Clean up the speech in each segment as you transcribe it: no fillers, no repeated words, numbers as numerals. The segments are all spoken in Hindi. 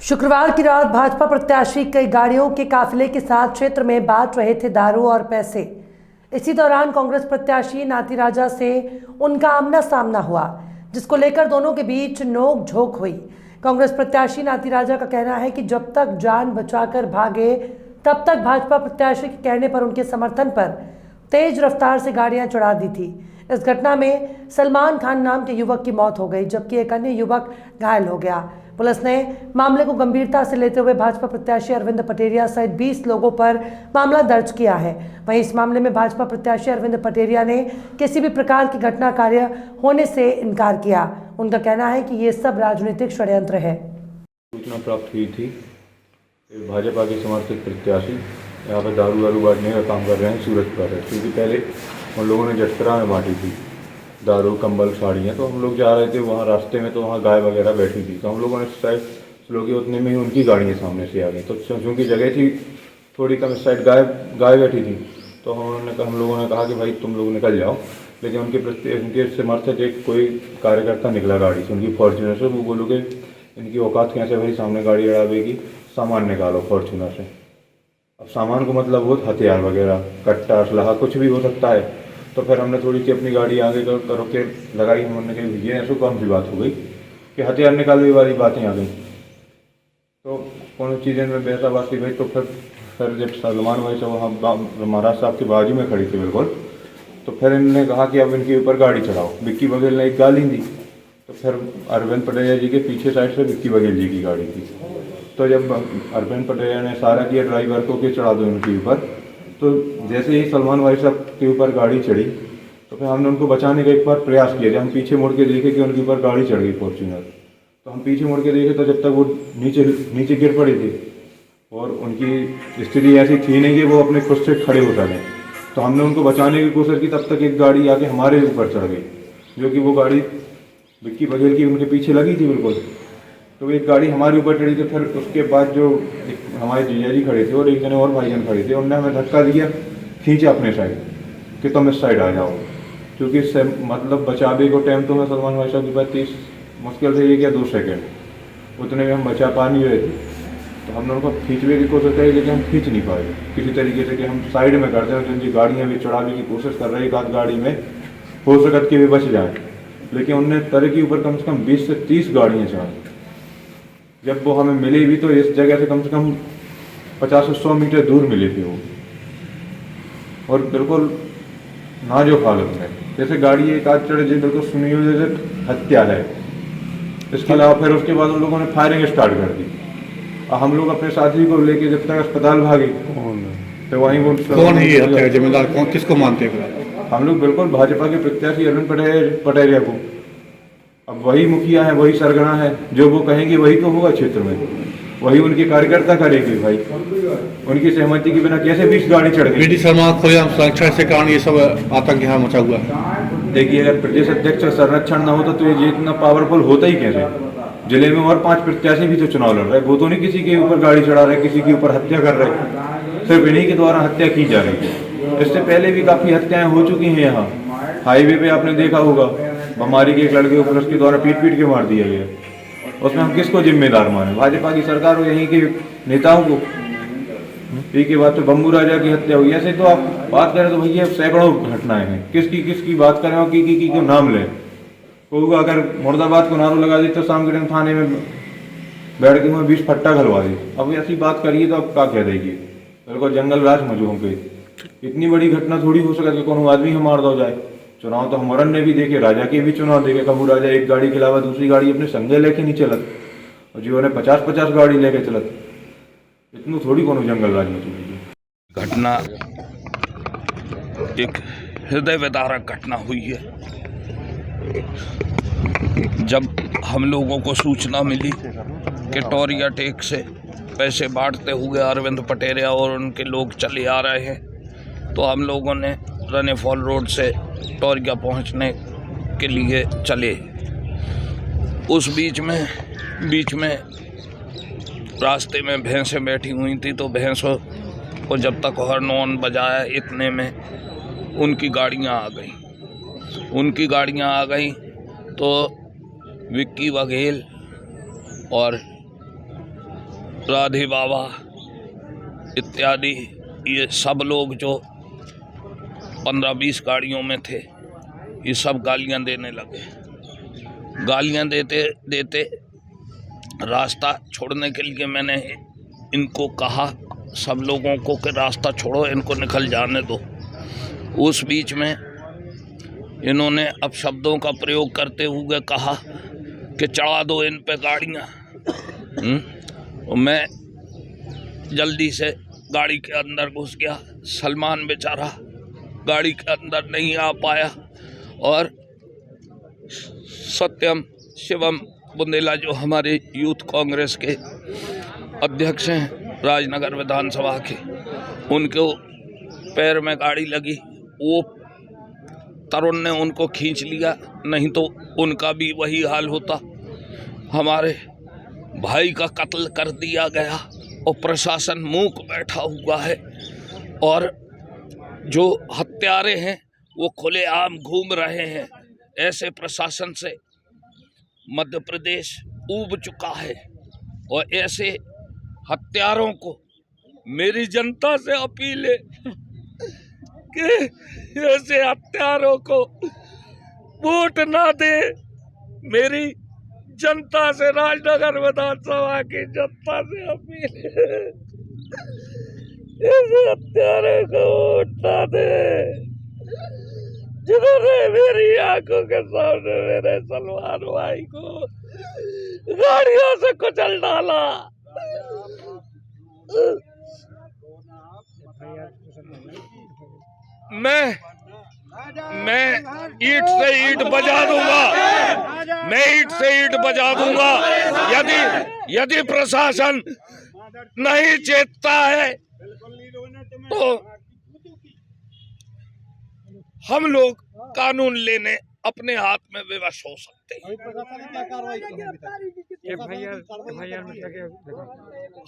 शुक्रवार की रात भाजपा प्रत्याशी कई गाड़ियों के काफिले के साथ क्षेत्र में बांट रहे थे दारू और पैसे। इसी दौरान कांग्रेस प्रत्याशी नाती राजा से उनका आमना सामना हुआ, जिसको लेकर दोनों के बीच नोक झोंक हुई। कांग्रेस प्रत्याशी नाती राजा का कहना है कि जब तक जान बचाकर भागे तब तक भाजपा प्रत्याशी के कहने पर उनके समर्थन पर तेज रफ्तार से गाड़ियां चढ़ा दी थी। इस घटना में सलमान खान नाम के युवक की मौत हो गई, जबकि एक अन्य युवक घायल हो गया। पुलिस ने मामले को गंभीरता से लेते हुए भाजपा प्रत्याशी अरविंद पटेरिया सहित 20 लोगों पर मामला दर्ज किया है। वहीं इस मामले में भाजपा प्रत्याशी अरविंद पटेरिया ने किसी भी प्रकार की घटना कार्य होने से इनकार किया। उनका कहना है कि ये सब राजनीतिक षड्यंत्र है। सूचना प्राप्त हुई थी भाजपा के समर्थित प्रत्याशी यहाँ पर दारू बांटने का काम कर रहे हैं सूरत पर है, क्योंकि पहले उन लोगों ने जटकरा में बांटी थी दारू, कंबल, साड़ियाँ। तो हम लोग जा रहे थे वहाँ रास्ते में, तो वहाँ गाय वगैरह बैठी थी, तो हम लोगों ने साइड स्लो की, उतने में ही उनकी गाड़ियाँ सामने से आ गई। तो चूँकि जगह थी थोड़ी कम, इस साइड गाय बैठी थी, तो हम लोगों ने कहा कि भाई तुम लोग निकल जाओ। लेकिन उनके समर्थक एक कोई कार्यकर्ता निकला गाड़ी से, उनकी फॉर्च्यूनर से। वो बोलो कि इनकी औकात कैसे भाई, सामने गाड़ी अड़ावेगी, सामान निकालो फॉर्च्यूनर से। अब सामान को मतलब वो हथियार वगैरह, कट्टा, असलाहा, कुछ भी हो सकता है। तो फिर हमने थोड़ी सी अपनी गाड़ी आगे करो के लगाई। हमने कही ये ऐसा कौन सी बात हो गई कि हथियार निकालने वाली बातें आ गई। तो कौन चीज़ें में बहसाबाजी भाई। तो फिर जब सलमान भाई साहब वहाँ महाराज साहब के बाजू में खड़ी थी बिल्कुल, तो फिर इन्होंने कहा कि अब इनके ऊपर गाड़ी चढ़ाओ। विक्की बघेल ने एक गाली दी, तो फिर अरविंद पटेरिया जी के पीछे साइड से विक्की बघेल जी की गाड़ी थी। तो जब अरविंद पटेरिया ने सारा किया ड्राइवर को कि चढ़ा दो उनके ऊपर, तो जैसे ही सलमान भाई साहब के ऊपर गाड़ी चढ़ी, तो फिर हमने उनको बचाने का एक बार प्रयास किया। जब हम पीछे मुड़ के देखे कि उनके ऊपर गाड़ी चढ़ गई फॉर्च्यूनर, तो हम पीछे मुड़ के देखे तो जब तक वो नीचे गिर पड़ी थी और उनकी स्थिति ऐसी थी नहीं कि वो अपने खुद से खड़े हो सकें, तो हमने उनको बचाने की कोशिश की। तब तक एक गाड़ी आके हमारे ऊपर चढ़ गई, जो कि वो गाड़ी विक्की बघेल की उनके पीछे लगी थी बिल्कुल। तो एक गाड़ी हमारे ऊपर चढ़ी। तो फिर उसके बाद जो हमारे जीजा जी खड़े थे और एक जने और भाईजान खड़े थे, उन्होंने हमें धक्का दिया, खींचा अपने साइड कि तुम इस साइड आ जाओ। क्योंकि इससे मतलब बचावे को टाइम तो मैं सलमान भाई साहब के पास 30 मुश्किल से 1 या 2 सेकेंड, उतने में हम बचा पा नहीं रहे थे। तो हमने उनको खींचने की कोशिश करी, लेकिन हम खींच नहीं पाए किसी तरीके से कि हम साइड में करते हैं। जिनकी गाड़ियाँ भी चढ़ाने की कोशिश कर रही, एक आध गाड़ी में हो सकत कि भी बच जाए, लेकिन उनने तरह के ऊपर कम से कम 20 से 30 गाड़ियाँ चढ़ाई। जब वो हमें मिली भी तो इस जगह से कम 50 से 100 मीटर दूर मिली थी वो, और बिल्कुल नाजुक हालत में, जैसे गाड़ी एक आध चढ़े जी बिल्कुल सुनी हुई जैसे हत्या है। इसके अलावा फिर उसके बाद उन लोगों ने फायरिंग स्टार्ट कर दी। और हम लोग अपने साथी को लेके जब तक अस्पताल भागे, तो वहीं वो कौन है ये हत्या जिम्मेदार, कौन, किसको मानते हैं? हम लोग बिल्कुल भाजपा के प्रत्याशी अरविंद पटेरिया को। अब वही मुखिया है, वही सरगना है, जो वो कहेंगे वही तो होगा क्षेत्र में, वही उनके कार्यकर्ता करेंगे भाई। उनकी सहमति के बिना कैसे 20 गाड़ी चढ़ गई। बीडी शर्मा खोया संरक्षण से कारण ये सब आतंक यहाँ मचा हुआ है। देखिए, अगर प्रदेश अध्यक्ष का संरक्षण ना होता तो ये इतना पावरफुल होता ही कैसे। जिले में और 5 प्रत्याशी भी तो चुनाव लड़ रहे, वो तो नहीं किसी के ऊपर गाड़ी चढ़ा रहे, किसी के ऊपर हत्या कर रहे, सिर्फ इन्हीं के द्वारा हत्या की जा रही है। इससे पहले भी काफी हत्याएं हो चुकी हैं। यहाँ हाईवे पे आपने देखा होगा, बमारी के एक लड़के को पुलिस के द्वारा पीट के मार दिया गया। उसमें हम किसको जिम्मेदार माने? भाजपा की सरकार हो, यहीं के नेताओं को। एक के बाद तो बम्बू राजा की हत्या हुई। ऐसे तो आप बात करें तो भैया सैकड़ों घटनाएं हैं। किसकी बात करें और की को नाम लें। कोई अगर मुर्दाबाद को नारों लगा दी तो शाम के टाइम थाने में बैठ के मैं 20 फट्टा खलवा दी। अब ऐसी बात करिए तो आप क्या कह देगी? बिल्कुल जंगल राज मजूम पे इतनी बड़ी घटना थोड़ी हो सकती है कौन आदमी हम मार दो जाए। चुनाव तो हमारन ने भी देखे, राजा के भी चुनाव देखे। कबू राजा एक गाड़ी के अलावा दूसरी गाड़ी अपने संगे लेके नहीं चलत, और जीवन ने 50-50 गाड़ी लेके चलत। इतनी थोड़ी कोनो जंगल राज में चली। घटना एक हृदय विदारक घटना हुई है। जब हम लोगों को सूचना मिली कि टोरिया टेक से पैसे बांटते हुए अरविंद पटेरिया और उनके लोग चले आ रहे हैं, तो हम लोगों ने रने फॉल रोड से टोरिया पहुंचने के लिए चले। उस बीच में रास्ते में भैंसें बैठी हुई थी, तो भैंसों को जब तक हॉर्न बजाया इतने में उनकी गाड़ियां आ गई। तो विक्की बघेल और राधे बाबा इत्यादि ये सब लोग जो 15-20 गाड़ियों में थे, ये सब गालियां देने लगे। गालियां देते देते रास्ता छोड़ने के लिए मैंने इनको कहा, सब लोगों को, कि रास्ता छोड़ो, इनको निकल जाने दो। उस बीच में इन्होंने अपशब्दों का प्रयोग करते हुए कहा कि चढ़ा दो इन पे गाड़ियाँ। और मैं जल्दी से गाड़ी के अंदर घुस गया। सलमान बेचारा गाड़ी के अंदर नहीं आ पाया और सत्यम शिवम बुंदेला जो हमारे यूथ कांग्रेस के अध्यक्ष हैं राजनगर विधानसभा के, उनको पैर में गाड़ी लगी। वो तरुण ने उनको खींच लिया, नहीं तो उनका भी वही हाल होता। हमारे भाई का कत्ल कर दिया गया और प्रशासन मूक बैठा हुआ है और जो हत्यारे हैं वो खुलेआम घूम रहे हैं। ऐसे प्रशासन से मध्य प्रदेश ऊब चुका है और ऐसे हत्यारों को मेरी जनता से अपील है कि ऐसे हत्यारों को वोट ना दे। मेरी जनता से, राजनगर विधानसभा की जनता से अपील है, ऐसे हत्यारों को वोट ना दे जिन्होंने मेरी आंखों के सामने मेरे सलमान भाई को गाड़ियों से कुचल डाला। मैं ईंट से ईंट बजा दूंगा, मैं ईंट से ईंट बजा दूंगा यदि प्रशासन नहीं चेतता है तो हम लोग कानून लेने अपने हाथ में विवश हो सकते हैं।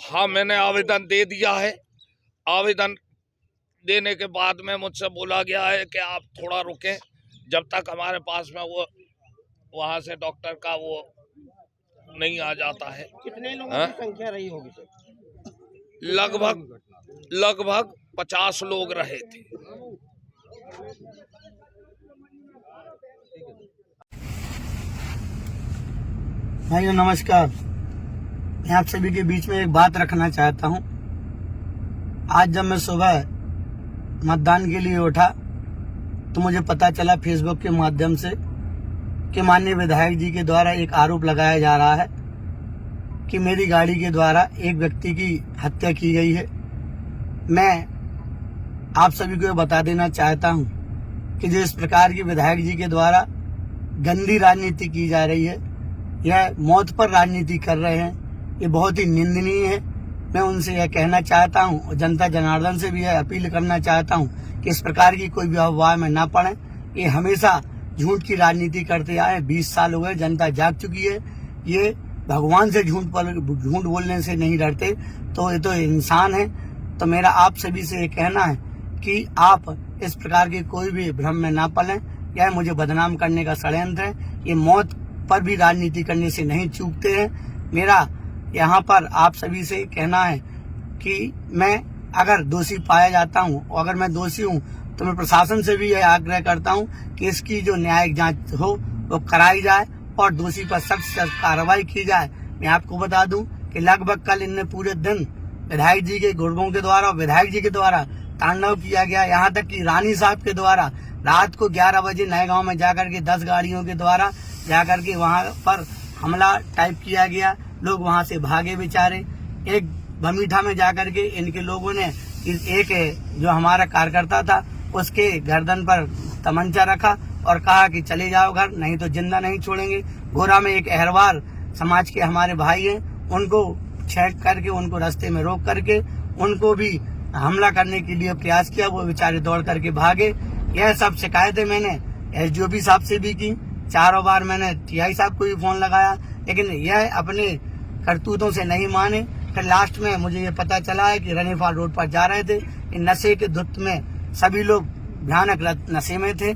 हाँ, मैंने आवेदन दे दिया है। आवेदन देने के बाद में मुझसे बोला गया है कि आप थोड़ा रुकें जब तक हमारे पास में वो वहाँ से डॉक्टर का वो नहीं आ जाता है। कितने लोगों की संख्या रही होगी सर? लगभग 50 लोग रहे थे। भाइयों नमस्कार, मैं आप सभी के बीच में एक बात रखना चाहता हूं। आज जब मैं सुबह मतदान के लिए उठा तो मुझे पता चला फेसबुक के माध्यम से कि माननीय विधायक जी के द्वारा एक आरोप लगाया जा रहा है कि मेरी गाड़ी के द्वारा एक व्यक्ति की हत्या की गई है। मैं आप सभी को बता देना चाहता हूं कि जिस प्रकार की विधायक जी के द्वारा गंदी राजनीति की जा रही है, यह मौत पर राजनीति कर रहे हैं, ये बहुत ही निंदनीय है। मैं उनसे यह कहना चाहता हूं और जनता जनार्दन से भी यह अपील करना चाहता हूं कि इस प्रकार की कोई भी अफवाह में ना पड़े। ये हमेशा झूठ की राजनीति करते आए, 20 साल हो गए, जनता जाग चुकी है। ये भगवान से झूठ बोलने से नहीं डरते, तो ये तो इंसान है। तो मेरा आप सभी से ये कहना है कि आप इस प्रकार के कोई भी भ्रम में ना पड़ें। यह मुझे बदनाम करने का षड्यंत्र है। ये मौत पर भी राजनीति करने से नहीं चूकते हैं। मेरा यहाँ पर आप सभी से कहना है कि मैं अगर दोषी पाया जाता हूँ और अगर मैं दोषी हूँ तो मैं प्रशासन से भी यह आग्रह करता हूँ कि इसकी जो न्यायिक जांच हो वो कराई जाए और दोषी पर सख्त कार्रवाई की जाए। मैं आपको बता दूं कि लगभग कल इनने पूरे दिन विधायक जी के गुर्गों के द्वारा, विधायक जी के द्वारा तांडव किया गया। यहाँ तक कि रानी साहब के द्वारा रात को 11 बजे नए गांव में जाकर के 10 गाड़ियों के द्वारा जाकर के वहाँ पर हमला टाइप किया गया। लोग वहाँ से भागे बेचारे। एक भमीठा में जाकर के इनके लोगों ने एक जो हमारा कार्यकर्ता था उसके गर्दन पर तमंचा रखा और कहा कि चले जाओ घर, नहीं तो जिंदा नहीं छोड़ेंगे। गोरा में एक अहरवार समाज के हमारे भाई हैं, उनको छेड़ करके, उनको रास्ते में रोक करके उनको भी हमला करने के लिए प्रयास किया। वो बेचारे दौड़ करके भागे। यह सब शिकायतें मैंने SDOP साहब से भी की, 4 बार मैंने TI साहब को भी फोन लगाया, लेकिन यह अपने करतूतों से नहीं माने। फिर लास्ट में मुझे ये पता चला है कि रनीफाल रोड पर जा रहे थे, इन नशे के धुत में सभी लोग भयानक नशे में थे,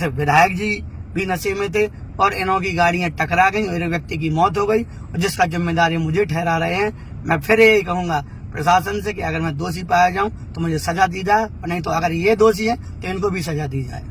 विधायक जी भी नशे में थे और इन्हों की गाड़ियां टकरा गई और एक व्यक्ति की मौत हो गई, और जिसका जिम्मेदारी मुझे ठहरा रहे हैं। मैं फिर यही कहूंगा प्रशासन से कि अगर मैं दोषी पाया जाऊं तो मुझे सजा दी जाए, और नहीं तो अगर ये दोषी है तो इनको भी सजा दी जाए।